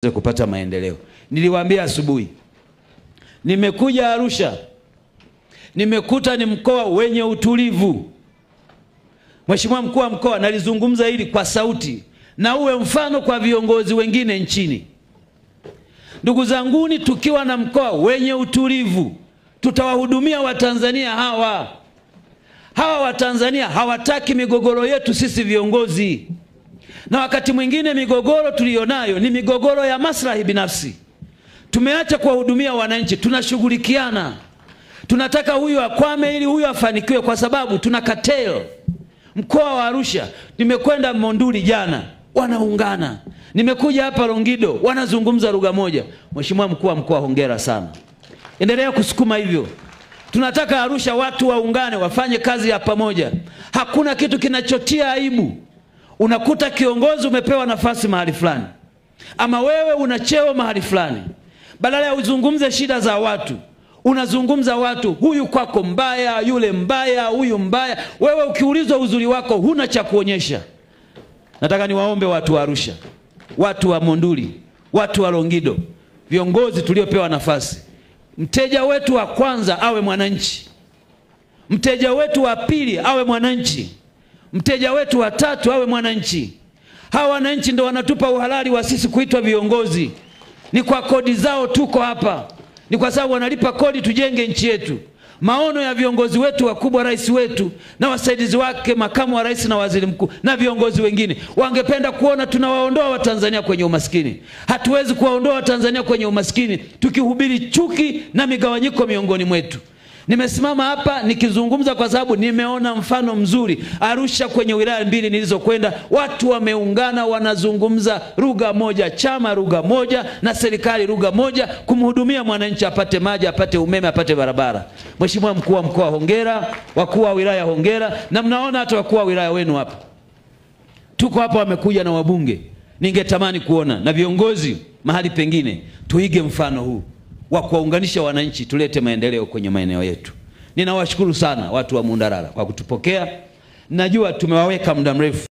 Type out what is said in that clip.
tuweze kupata maendeleo. Niliwaambia asubuhi, nimekuja Arusha, nimekuta ni mkoa wenye utulivu. Mheshimiwa mkuu wa mkoa, nalizungumza hili kwa sauti na uwe mfano kwa viongozi wengine nchini. Ndugu zanguni, tukiwa na mkoa wenye utulivu, tutawahudumia Watanzania hawa. Hawa Watanzania hawataki migogoro yetu sisi viongozi. Na wakati mwingine migogoro tulionayo ni migogoro ya maslahi binafsi. Tumeacha kuwahudumia wananchi, tunashughulikiana. Tunataka huyu akwame ili huyu afanikiwe kwa sababu tuna cartel. Mkoa wa Arusha, nimekwenda Monduli jana, wanaungana. Nimekuja hapa Longido, wanazungumza lugha moja. Mheshimiwa mkuu wa mkoa, hongera sana. Endelea kusukuma hivyo. Tunataka Arusha watu waungane, wafanye kazi ya pamoja. Hakuna kitu kinachotia aibu. Unakuta kiongozi umepewa nafasi mahali fulani, ama wewe una cheo mahali fulani, badala ya uzungumze shida za watu, unazungumza watu, huyu kwako mbaya, yule mbaya, huyu mbaya. Wewe ukiulizwa uzuri wako huna cha kuonyesha. Nataka niwaombe watu wa Arusha, watu wa Monduli, watu wa Longido, viongozi tuliopewa nafasi, mteja wetu wa kwanza awe mwananchi, mteja wetu wa pili awe mwananchi, mteja wetu wa tatu awe mwananchi. Hawa wananchi ndio wanatupa uhalali wa sisi kuitwa viongozi. Ni kwa kodi zao tuko hapa, ni kwa sababu wanalipa kodi tujenge nchi yetu. Maono ya viongozi wetu wakubwa, rais wetu na wasaidizi wake, makamu wa rais na waziri mkuu na viongozi wengine, wangependa kuona tunawaondoa Watanzania kwenye umaskini. Hatuwezi kuwaondoa Watanzania kwenye umaskini tukihubiri chuki na migawanyiko miongoni mwetu. Nimesimama hapa nikizungumza kwa sababu nimeona mfano mzuri Arusha. Kwenye wilaya mbili nilizokwenda, watu wameungana, wanazungumza lugha moja, chama lugha moja na serikali lugha moja, kumhudumia mwananchi, apate maji, apate umeme, apate barabara. Mheshimiwa mkuu wa mkoa, hongera. Wakuu wa wilaya, hongera. Na mnaona hata wakuu wa wilaya wenu hapa, tuko hapa, wamekuja na wabunge. Ningetamani kuona na viongozi mahali pengine tuige mfano huu wa kuwaunganisha wananchi, tulete maendeleo kwenye maeneo yetu. Ninawashukuru sana watu wa Mundarara kwa kutupokea. Najua tumewaweka muda mrefu.